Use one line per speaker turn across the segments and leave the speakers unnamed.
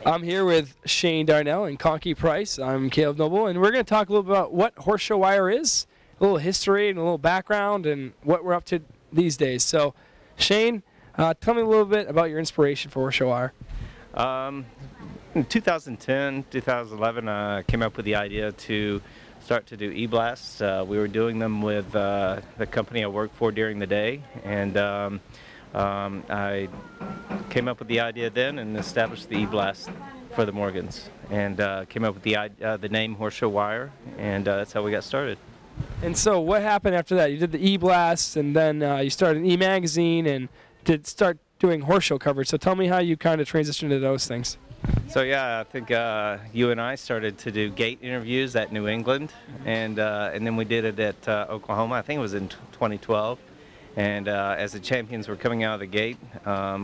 I'm here with Shane Darnell and Conky Price. I'm Caleb Noble, and we're going to talk a little bit about what Horse Show Wire is, a little history and a little background, and what we're up to these days. So, Shane, tell me a little bit about your inspiration for Horse Show Wire.
In 2010, 2011, I came up with the idea to start to do e-blasts. We were doing them with the company I worked for during the day, and I came up with the idea then and established the e-blast for the Morgans, and came up with the name Horse Show Wire, and that's how we got started.
And so what happened after that? You did the e-blast, and then you started an e-magazine and did start doing horse show coverage. So tell me how you kind of transitioned to those things.
So yeah, I think you and I started to do gate interviews at New England, and then we did it at Oklahoma. I think it was in 2012. And as the champions were coming out of the gate,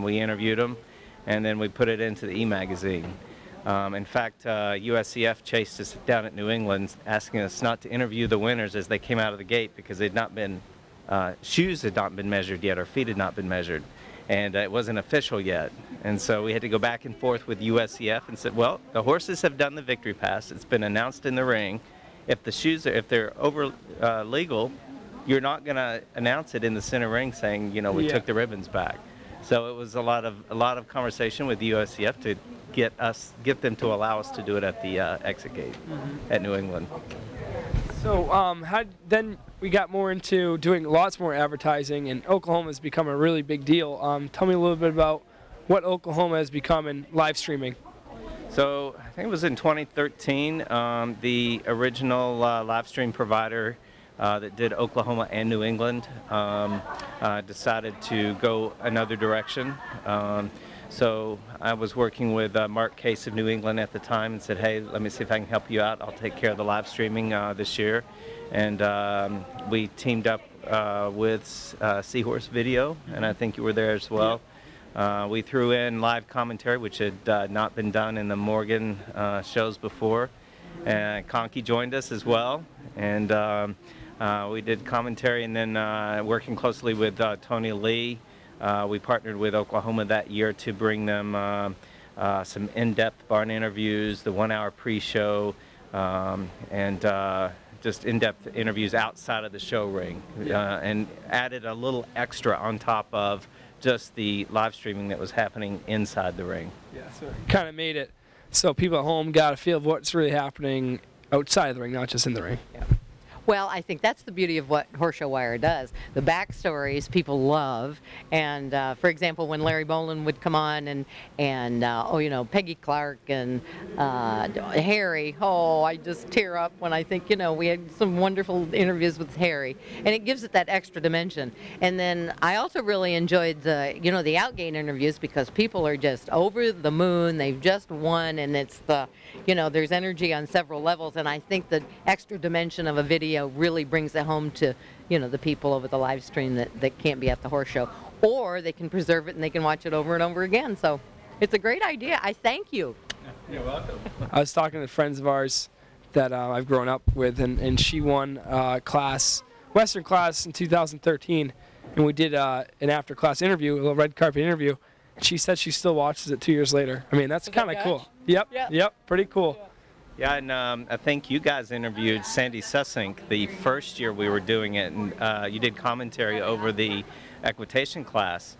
we interviewed them, and then we put it into the e-magazine. In fact, USCF chased us down at New England, asking us not to interview the winners as they came out of the gate because they'd not been, shoes had not been measured yet, or feet had not been measured, and it wasn't official yet. And so we had to go back and forth with USCF and said, well, the horses have done the victory pass. It's been announced in the ring. If the shoes are, if they're over legal, you're not going to announce it in the center ring saying, you know, we took the ribbons back. So it was a lot of conversation with the USCF to get them to allow us to do it at the exit gate at New England.
So then we got more into doing lots more advertising, and Oklahoma has become a really big deal. Tell me a little bit about what Oklahoma has become in live streaming.
So I think it was in 2013, the original live stream provider that did Oklahoma and New England decided to go another direction. So I was working with Mark Case of New England at the time and said, hey, let me see if I can help you out. I'll take care of the live streaming this year. And we teamed up with Seahorse Video, and I think you were there as well. We threw in live commentary, which had not been done in the Morgan shows before. And Conky joined us as well. And we did commentary, and then working closely with Tony Lee, we partnered with Oklahoma that year to bring them some in-depth barn interviews, the 1 hour pre-show, and just in-depth interviews outside of the show ring, and added a little extra on top of just the live streaming that was happening inside the ring.
Yeah, so it kind of made it so people at home got a feel of what's really happening outside of the ring, not just in the ring.
Yeah. Well, I think that's the beauty of what Horse Show Wire does. The backstories people love, and for example, when Larry Boland would come on, and oh, you know, Peggy Clark and Harry. Oh, I just tear up when I think, you know, we had some wonderful interviews with Harry, and it gives it that extra dimension. And then I also really enjoyed the, you know, the outgate interviews because people are just over the moon. They've just won, and it's the, you know, there's energy on several levels, and I think the extra dimension of a video really brings it home to, you know, the people over the live stream that can't be at the horse show, or they can preserve it and they can watch it over and over again. So it's a great idea. I thank you.
You're welcome.
I was talking to friends of ours that I've grown up with, and she won Western class in 2013, and we did an after class interview, a little red carpet interview. She said she still watches it 2 years later. I mean, that's kind of cool. Yep, pretty cool.
Yeah, and I think you guys interviewed Sandy Sussink the first year we were doing it, and you did commentary over the equitation class.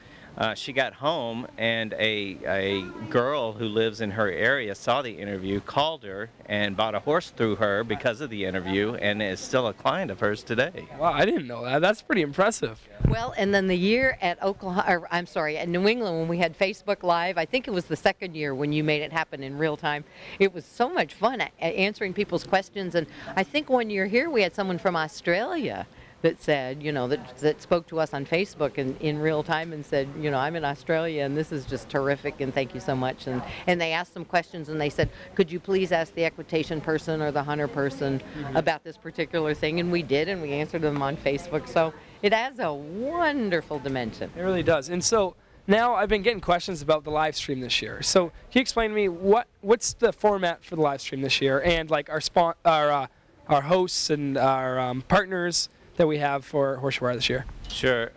She got home, and a girl who lives in her area saw the interview, called her, and bought a horse through her because of the interview, and is still a client of hers today.
Wow, I didn't know that. That's pretty impressive.
Well, and then the year at Oklahoma, or, I'm sorry, at New England when we had Facebook Live, I think it was the second year when you made it happen in real time. It was so much fun answering people's questions, and I think one year here we had someone from Australia that said, you know, that spoke to us on Facebook in real time and said, you know, I'm in Australia and this is just terrific and thank you so much. And they asked some questions and they said, could you please ask the equitation person or the hunter person about this particular thing? And we did, and we answered them on Facebook. So it adds a wonderful dimension.
It really does. And so now I've been getting questions about the live stream this year. So can you explain to me what's the format for the live stream this year, and like our hosts and our partners that we have for Horse Show Wire this year?
Sure.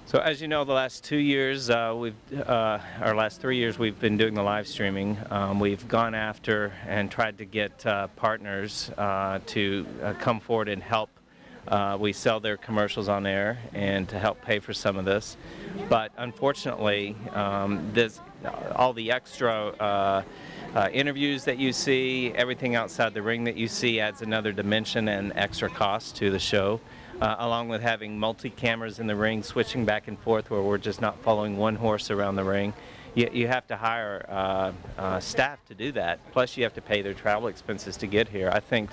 So as you know, the last 2 years, our last 3 years, we've been doing the live streaming. We've gone after and tried to get partners to come forward and help. We sell their commercials on air and to help pay for some of this. But unfortunately, all the extra interviews that you see, everything outside the ring that you see adds another dimension and extra cost to the show. Along with having multi-cameras in the ring, switching back and forth where we're just not following one horse around the ring. You have to hire staff to do that, plus you have to pay their travel expenses to get here. I think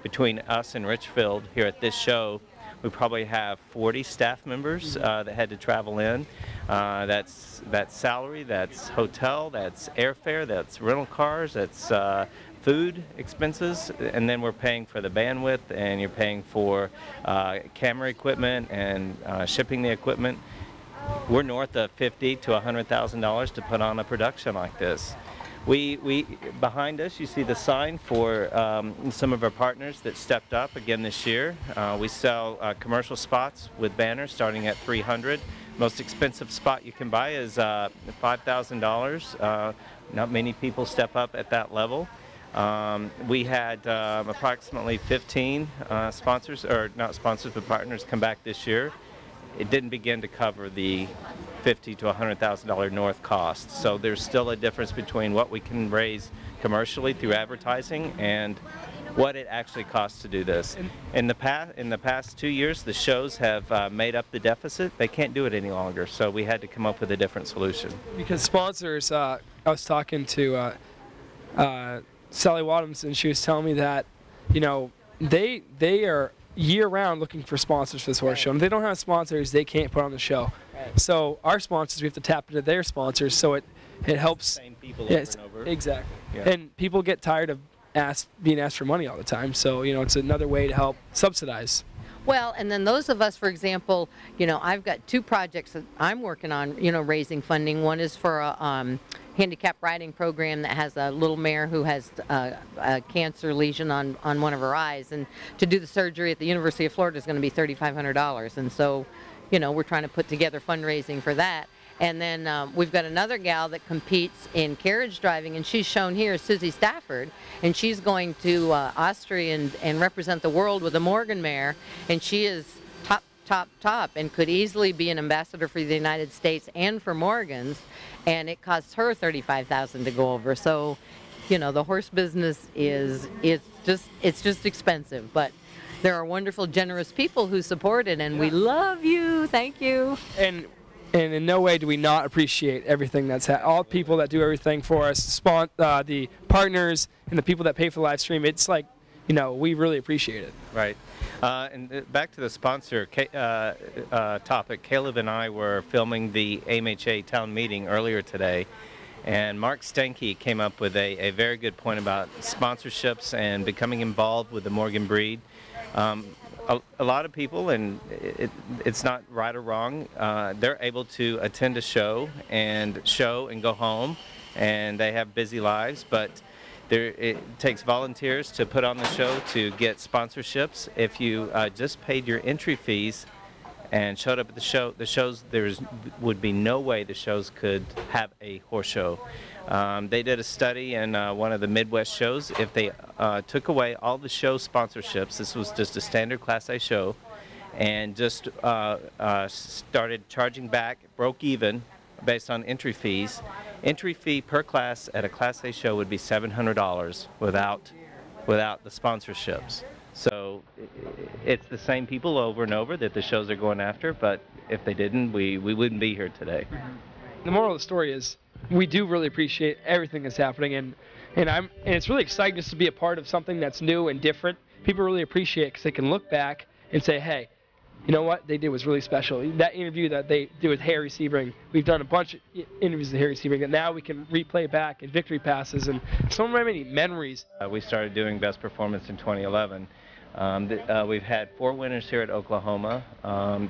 between us and Richfield here at this show, we probably have 40 staff members that had to travel in. That's salary, that's hotel, that's airfare, that's rental cars, that's food expenses, and then we're paying for the bandwidth, and you're paying for camera equipment and shipping the equipment. We're north of $50,000 to $100,000 to put on a production like this. Behind us, you see the sign for some of our partners that stepped up again this year. We sell commercial spots with banners starting at $300. Most expensive spot you can buy is $5,000. Not many people step up at that level. We had approximately 15 sponsors, or not sponsors, but partners come back this year. It didn't begin to cover the $50,000 to $100,000 north cost. So there's still a difference between what we can raise commercially through advertising and what it actually costs to do this. In the past 2 years, the shows have made up the deficit. They can't do it any longer, so we had to come up with a different solution.
Because sponsors, I was talking to Sally Wadhams, and she was telling me that, you know, they are year-round looking for sponsors for this horse show. And if they don't have sponsors, they can't put on the show. Right. So our sponsors, we have to tap into their sponsors, so it helps.
Same people over and over.
Exactly.
Yeah.
And people get tired of being asked for money all the time. So, you know, it's another way to help subsidize.
Well, and then those of us, for example, you know, I've got 2 projects that I'm working on, you know, raising funding. One is for a handicap riding program that has a little mare who has a cancer lesion on one of her eyes, and to do the surgery at the University of Florida is going to be $3,500. And so, you know, we're trying to put together fundraising for that. And then we've got another gal that competes in carriage driving, and she's shown here, Susie Stafford, and she's going to Austria and represent the world with a Morgan mare, and she is top, and could easily be an ambassador for the United States and for Morgan's, and it costs her $35,000 to go over. So, you know, the horse business it's just expensive, but there are wonderful, generous people who support it, and we love you. Thank you.
And in no way do we not appreciate everything that's all people that do everything for us, the partners and the people that pay for the live stream. It's like, you know, we really appreciate it.
Right. And back to the sponsor topic, Caleb and I were filming the AMHA town meeting earlier today, and Mark Stenke came up with a very good point about sponsorships and becoming involved with the Morgan breed. A lot of people, and it's not right or wrong, they're able to attend a show and go home, and they have busy lives, but it takes volunteers to put on the show to get sponsorships. If you just paid your entry fees and showed up at the shows, would be no way the shows could have a horse show. They did a study in one of the Midwest shows. If they took away all the show sponsorships, this was just a standard Class A show, and just started charging back, broke even based on entry fees. Entry fee per class at a Class A show would be $700 without the sponsorships. So it's the same people over and over that the shows are going after, but if they didn't, we wouldn't be here today.
The moral of the story is we do really appreciate everything that's happening, and it's really exciting just to be a part of something that's new and different. People really appreciate it because they can look back and say, hey, you know what they did was really special. That interview that they did with Harry Sebring, we've done a bunch of interviews with Harry Sebring that now we can replay back in victory passes and so many memories.
We started doing Best Performance in 2011. We've had 4 winners here at Oklahoma.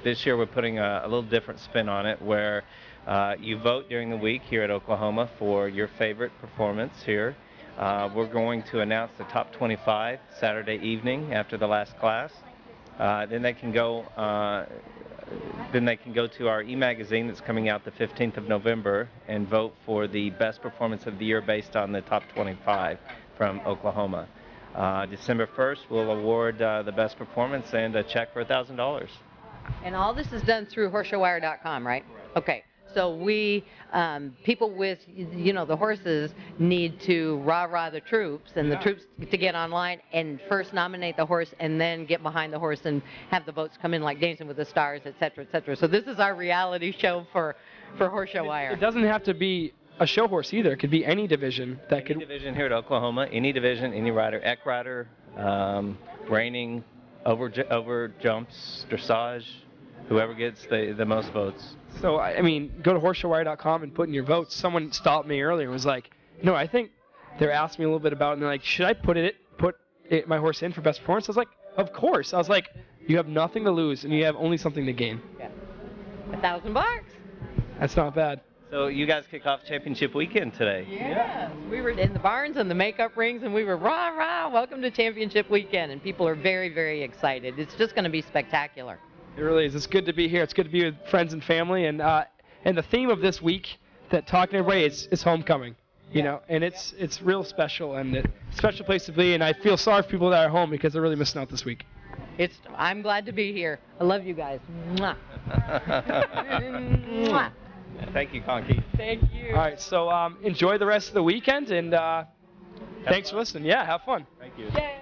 This year we're putting a little different spin on it, where you vote during the week here at Oklahoma for your favorite performance here. We're going to announce the top 25 Saturday evening after the last class. Then they can go then they can go to our e-magazine that's coming out the 15th of November and vote for the best performance of the year based on the top 25 from Oklahoma. December 1st, we'll award the best performance and a check for $1,000.
And all this is done through horseshowwire.com, right? Okay. So we, people with, the horses need to rah-rah the troops, and the troops to get online and first nominate the horse and then get behind the horse and have the votes come in like Dancing with the Stars, et cetera, et cetera. So this is our reality show for Horse Show Wire.
It doesn't have to be a show horse either. It could be any division.
Any division here at Oklahoma, any division, any rider, eck rider, reining, over jumps, dressage, whoever gets the most votes.
So, I mean, go to horseshowwire.com and put in your votes. Someone stopped me earlier and was like, no, I think they're asking me a little bit about it, and they're like, should I put my horse in for best performance? I was like, of course. I was like, you have nothing to lose, and you have only something to gain.
Yeah. $1,000.
That's not bad.
So you guys kick off championship weekend today.
Yeah. We were in the barns and the makeup rings, and we were rah-rah, welcome to championship weekend, and people are very, very excited. It's just going to be spectacular.
It really is. It's good to be here. It's good to be with friends and family. And the theme of this week that talking to everybody is homecoming. You know, and it's real special and a special place to be. And I feel sorry for people that are home because they're really missing out this week.
I'm glad to be here. I love you guys. Mwah. Mwah.
Thank you, Conky.
Thank you.
All right. So enjoy the rest of the weekend and thanks for listening. Yeah, have fun.
Thank you.
Yay.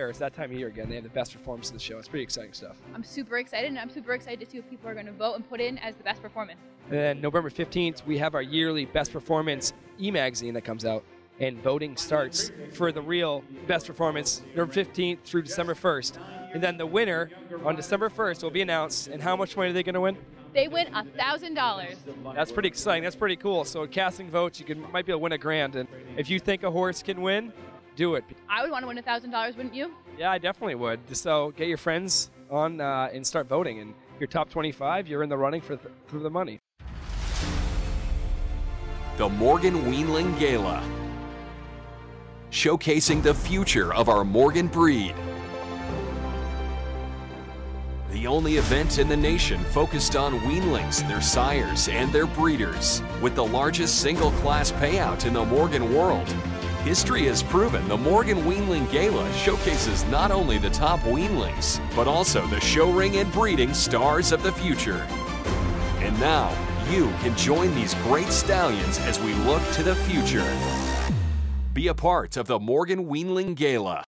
It's that time of year again. They have the best performance of the show. It's pretty exciting stuff.
I'm super excited, and I'm super excited to see what people are going to vote and put in as the best performance.
And then November 15th, we have our yearly Best Performance e-magazine that comes out, and voting starts for the real best performance November 15th through December 1st. And then the winner on December 1st will be announced. And how much money are they going to win?
They win $1,000.
That's pretty exciting. That's pretty cool. So casting votes, you might be able to win $1,000. And if you think a horse can win, do it.
I would want to win $1,000, wouldn't you?
Yeah, I definitely would. So get your friends on and start voting. And your top 25, you're in the running for the money.
The Morgan Weanling Gala, showcasing the future of our Morgan breed. The only event in the nation focused on weanlings, their sires, and their breeders, with the largest single-class payout in the Morgan world. History has proven the Morgan Weanling Gala showcases not only the top weanlings, but also the show ring and breeding stars of the future. And now, you can join these great stallions as we look to the future. Be a part of the Morgan Weanling Gala.